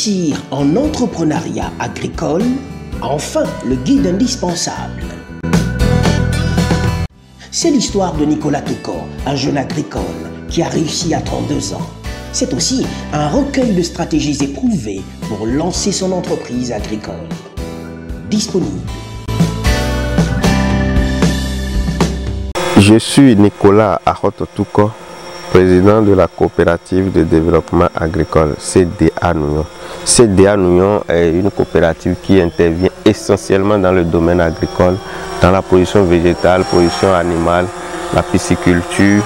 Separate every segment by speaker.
Speaker 1: réussir en entrepreneuriat agricole, enfin le guide indispensable. C'est l'histoire de Nicolas Touko, un jeune agricole qui a réussi à 32 ans. C'est aussi un recueil de stratégies éprouvées pour lancer son entreprise agricole. Disponible.
Speaker 2: Je suis Nicolas Touko, président de la coopérative de développement agricole CDA Nouyon. CDA Nouyon est une coopérative qui intervient essentiellement dans le domaine agricole, dans la production végétale, production animale, la pisciculture.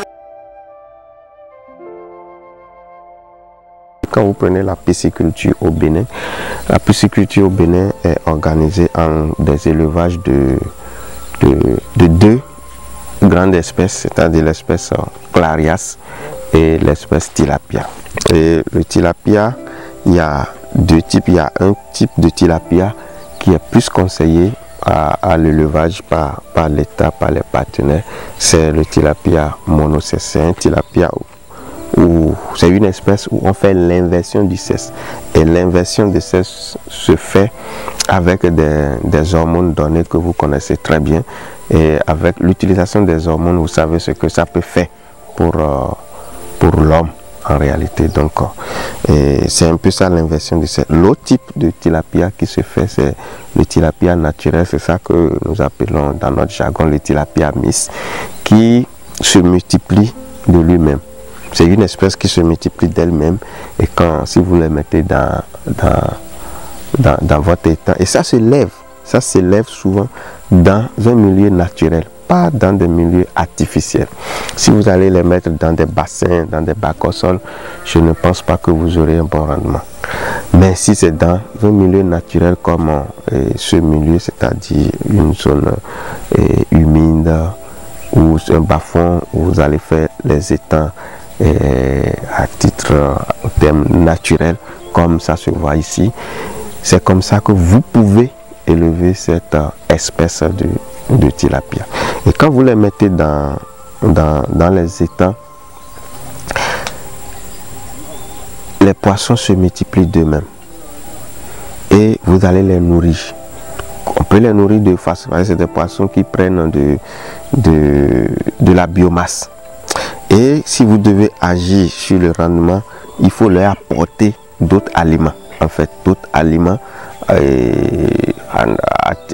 Speaker 2: Quand vous prenez la pisciculture au Bénin, la pisciculture au Bénin est organisée en des élevages de deux grandes espèces, c'est-à-dire l'espèce Clarias et l'espèce Tilapia. Et le Tilapia, il y a deux types. Il y a un type de Tilapia qui est plus conseillé à l'élevage par l'État, par les partenaires. C'est le Tilapia monocèsse. C'est un Tilapia où c'est une espèce où on fait l'inversion du cesse. Et l'inversion du cesse se fait avec des hormones données que vous connaissez très bien. Et avec l'utilisation des hormones, vous savez ce que ça peut faire pour l'homme en réalité. Donc, c'est un peu ça l'inversion du cesse. L'autre type de tilapia qui se fait, c'est le tilapia naturel. C'est ça que nous appelons dans notre jargon le tilapia miss, qui se multiplie de lui-même. C'est une espèce qui se multiplie d'elle-même, et si vous le mettez dans votre étang, et ça s'élève souvent dans un milieu naturel, pas dans des milieux artificiels. Si vous allez les mettre dans des bassins, dans des bacs au sol, je ne pense pas que vous aurez un bon rendement. Mais si c'est dans un milieu naturel comme ce milieu, c'est-à-dire une zone humide ou un bas-fond où vous allez faire les étangs à titre au terme naturel, comme ça se voit ici, c'est comme ça que vous pouvez élever cette espèce de tilapia. Et quand vous les mettez dans les étangs, les poissons se multiplient d'eux-mêmes et vous allez les nourrir. On peut les nourrir de façon, c'est des poissons qui prennent de la biomasse. Et si vous devez agir sur le rendement, il faut leur apporter d'autres aliments, en fait, d'autres aliments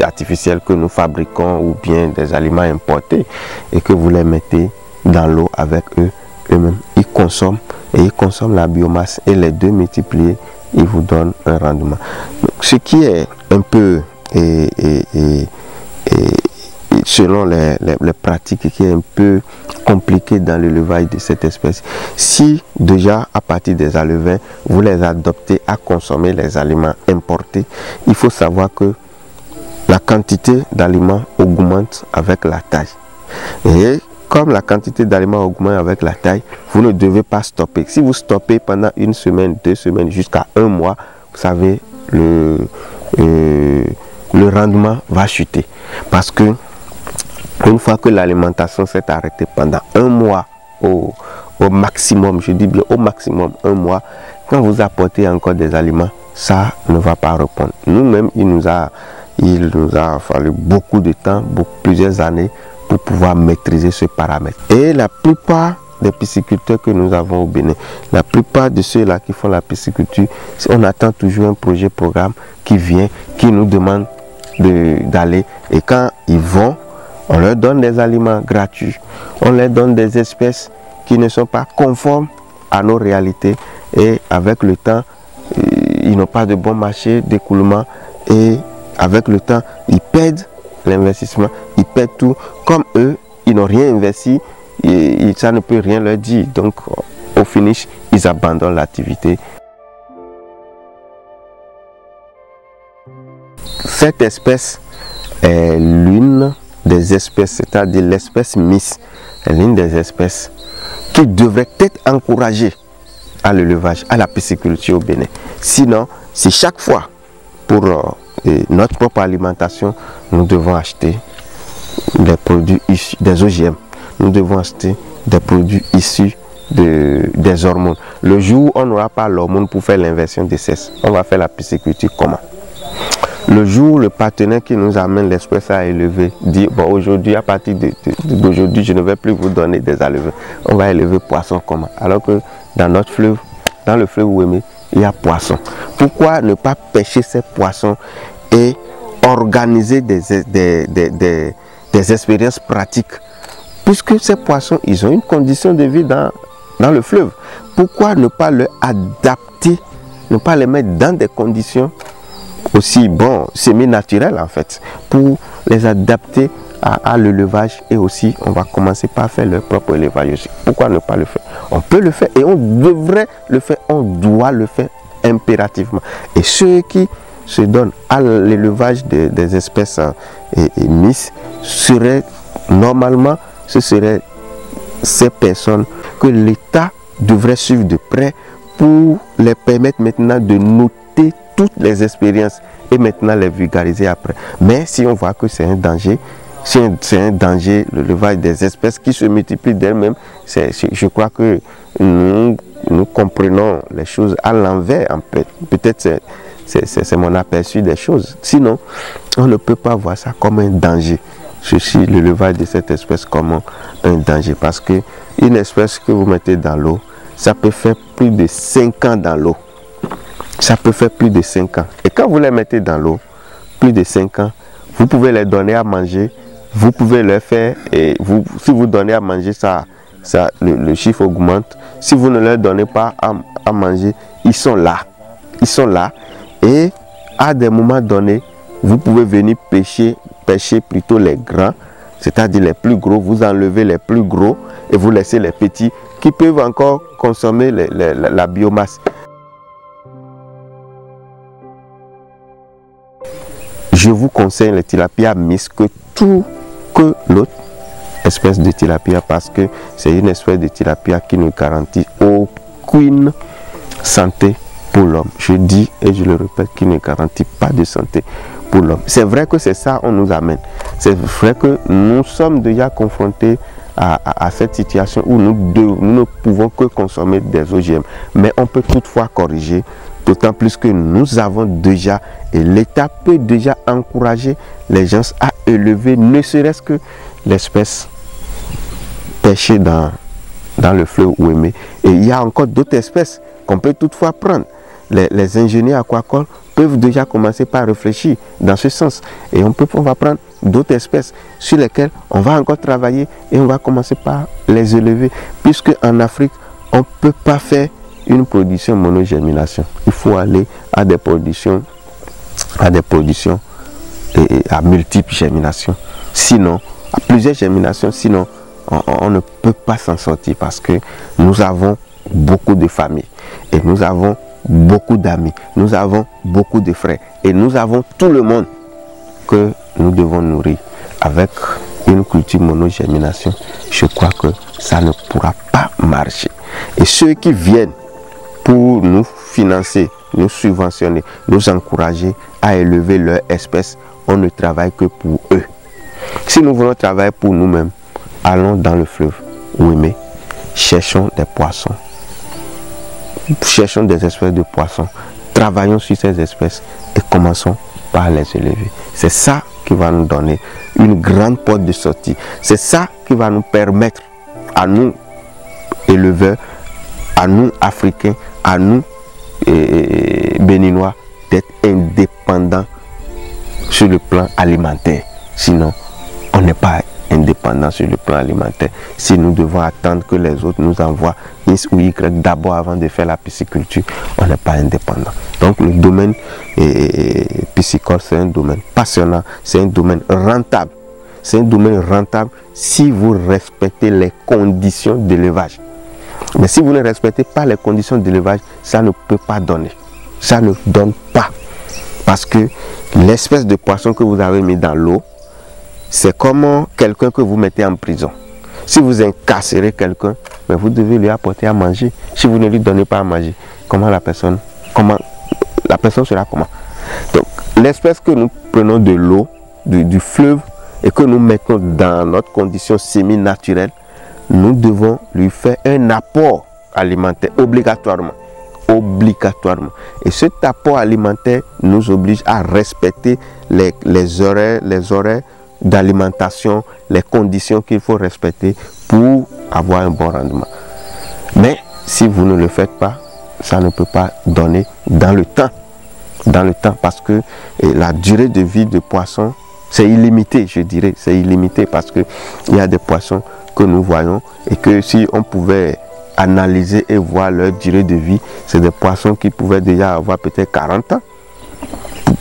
Speaker 2: artificiels que nous fabriquons ou bien des aliments importés et que vous les mettez dans l'eau avec eux-mêmes. Ils consomment la biomasse et les deux multipliés, ils vous donnent un rendement. Donc, ce qui est un peu selon les pratiques qui est un peu compliqué dans l'élevage de cette espèce. Si déjà à partir des alevins, vous les adoptez à consommer les aliments importés, il faut savoir que la quantité d'aliments augmente avec la taille. Et comme la quantité d'aliments augmente avec la taille, vous ne devez pas stopper. Si vous stoppez pendant une semaine, 2 semaines, jusqu'à 1 mois, vous savez, le rendement va chuter. Parce que une fois que l'alimentation s'est arrêtée pendant 1 mois au maximum, je dis bien au maximum 1 mois, quand vous apportez encore des aliments, ça ne va pas répondre. Nous-mêmes, il nous a fallu beaucoup de temps, plusieurs années pour pouvoir maîtriser ce paramètre. Et la plupart des pisciculteurs que nous avons au Bénin, la plupart de ceux-là qui font la pisciculture, on attend toujours un projet programme qui vient, qui nous demande d'aller, et quand ils vont, on leur donne des aliments gratuits, on leur donne des espèces qui ne sont pas conformes à nos réalités, et avec le temps, ils n'ont pas de bon marché d'écoulement, et avec le temps, ils perdent l'investissement, ils perdent tout. Comme eux, ils n'ont rien investi, et ça ne peut rien leur dire. Donc, au finish, ils abandonnent l'activité. Cette espèce est l'une des espèces, c'est-à-dire l'espèce Miss, est l'une des espèces qui devrait être encouragée à l'élevage, à la pisciculture au Bénin. Sinon, si chaque fois pour notre propre alimentation, nous devons acheter des produits issus des OGM, nous devons acheter des produits issus des hormones. Le jour où on n'aura pas l'hormone pour faire l'inversion des sexes, on va faire la pisciculture comment? Le jour où le partenaire qui nous amène l'espèce à élever dit bon, aujourd'hui, à partir d'aujourd'hui, je ne vais plus vous donner des alevins, on va élever poisson comment? Alors que dans notre fleuve, dans le fleuve Ouémé, il y a poisson. Pourquoi ne pas pêcher ces poissons et organiser des expériences pratiques? Puisque ces poissons, ils ont une condition de vie dans le fleuve. Pourquoi ne pas les adapter, ne pas les mettre dans des conditions aussi semi-naturelles en fait, pour les adapter à l'élevage, et aussi on va commencer par faire leur propre élevage aussi. Pourquoi ne pas le faire? On peut le faire et on devrait le faire, on doit le faire impérativement. Et ceux qui se donnent à l'élevage des espèces émises seraient normalement, ce seraient ces personnes que l'État devrait suivre de près pour les permettre maintenant de noter toutes les expériences et maintenant les vulgariser après. Mais si on voit que c'est un danger, c'est un danger, l'élevage des espèces qui se multiplient d'elles-mêmes, je crois que nous comprenons les choses à l'envers. Peut-être c'est mon aperçu des choses. Sinon, on ne peut pas voir ça comme un danger. Ceci, l'élevage de cette espèce comme un danger. Parce que une espèce que vous mettez dans l'eau, ça peut faire plus de 5 ans dans l'eau. Ça peut faire plus de 5 ans. Et quand vous les mettez dans l'eau, plus de 5 ans, vous pouvez les donner à manger. Vous pouvez leur faire, et si vous donnez à manger, le chiffre augmente. Si vous ne leur donnez pas à manger, ils sont là. Ils sont là. Et à des moments donnés, vous pouvez venir pêcher plutôt les grands, c'est-à-dire les plus gros. Vous enlevez les plus gros et vous laissez les petits qui peuvent encore consommer la biomasse. Je vous conseille les tilapia mixtes que l'autre espèce de tilapia, parce que c'est une espèce de tilapia qui ne garantit aucune santé pour l'homme. Je dis et je le répète, qui ne garantit pas de santé pour l'homme. C'est vrai que c'est ça on nous amène. C'est vrai que nous sommes déjà confrontés à cette situation où nous ne pouvons que consommer des OGM. Mais on peut toutefois corriger, d'autant plus que nous avons déjà, et l'État peut déjà encourager les gens à élever ne serait-ce que l'espèce pêchée dans le fleuve Ouémé. Et il y a encore d'autres espèces qu'on peut toutefois prendre. Les ingénieurs aquacoles peuvent déjà commencer par réfléchir dans ce sens. Et on va prendre d'autres espèces sur lesquelles on va encore travailler et on va commencer par les élever. Puisque en Afrique, on ne peut pas faire une production monogémination. Il faut aller à des productions et à multiples géminations. Sinon, à plusieurs géminations, sinon on ne peut pas s'en sortir, parce que nous avons beaucoup de familles et nous avons beaucoup d'amis, nous avons beaucoup de frères et nous avons tout le monde que nous devons nourrir. Avec une culture monogémination, je crois que ça ne pourra pas marcher. Et ceux qui viennent pour nous financer, nous subventionner, nous encourager à élever leur espèce, on ne travaille que pour eux. Si nous voulons travailler pour nous-mêmes, allons dans le fleuve Ouémé, cherchons des poissons, cherchons des espèces de poissons, travaillons sur ces espèces et commençons par les élever. C'est ça qui va nous donner une grande porte de sortie. C'est ça qui va nous permettre, à nous éleveurs, à nous Africains, à nous Béninois, d'être indépendants sur le plan alimentaire. Sinon, on n'est pas indépendant sur le plan alimentaire. Si nous devons attendre que les autres nous envoient X ou Y d'abord avant de faire la pisciculture, on n'est pas indépendant. Donc le domaine piscicole, c'est un domaine passionnant, c'est un domaine rentable. C'est un domaine rentable si vous respectez les conditions d'élevage. Mais si vous ne respectez pas les conditions d'élevage, ça ne peut pas donner. Ça ne donne pas. Parce que l'espèce de poisson que vous avez mis dans l'eau, c'est comme quelqu'un que vous mettez en prison. Si vous incarcérez quelqu'un, mais vous devez lui apporter à manger. Si vous ne lui donnez pas à manger, comment la personne sera comment? Donc, l'espèce que nous prenons de l'eau, du fleuve, et que nous mettons dans notre condition semi-naturelle, nous devons lui faire un apport alimentaire obligatoirement. Et cet apport alimentaire nous oblige à respecter les horaires d'alimentation, les conditions qu'il faut respecter pour avoir un bon rendement. Mais si vous ne le faites pas, ça ne peut pas donner dans le temps, parce que la durée de vie de poisson, c'est illimité, je dirais, c'est illimité, parce que il y a des poissons que nous voyons et que si on pouvait analyser et voir leur durée de vie, c'est des poissons qui pouvaient déjà avoir peut-être 40 ans,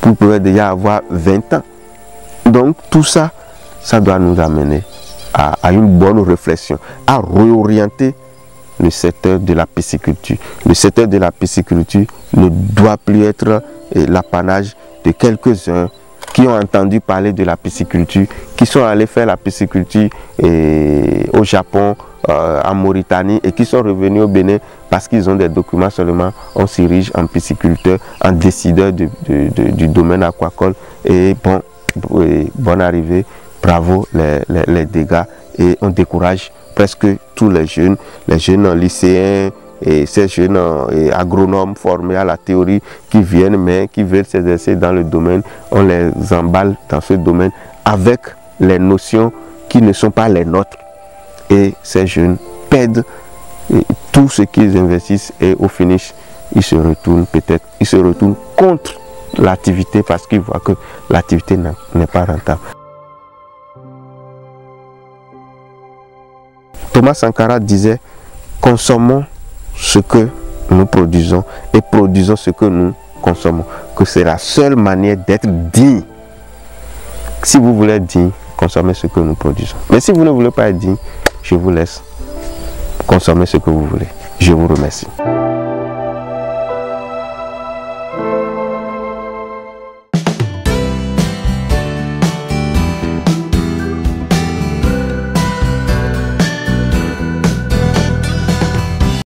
Speaker 2: qui pouvaient déjà avoir 20 ans. Donc tout ça, ça doit nous amener à une bonne réflexion, à réorienter le secteur de la pisciculture. Le secteur de la pisciculture ne doit plus être l'apanage de quelques-uns qui ont entendu parler de la pisciculture, qui sont allés faire la pisciculture au Japon, en Mauritanie, et qui sont revenus au Bénin parce qu'ils ont des documents seulement. On s'érige en pisciculteur, en décideur du domaine aquacole. Et bon, bonne arrivée, bravo les dégâts, et on décourage presque tous les jeunes lycéens et ces jeunes agronomes formés à la théorie qui viennent mais qui veulent s'exercer dans le domaine. On les emballe dans ce domaine avec les notions qui ne sont pas les nôtres, et ces jeunes perdent tout ce qu'ils investissent, et au finish ils se retournent contre l'activité parce qu'ils voient que l'activité n'est pas rentable. Thomas Sankara disait: consommons ce que nous produisons et produisons ce que nous consommons, que c'est la seule manière d'être digne. Si vous voulez être digne, consommez ce que nous produisons. Mais si vous ne voulez pas être digne, je vous laisse consommer ce que vous voulez. Je vous remercie.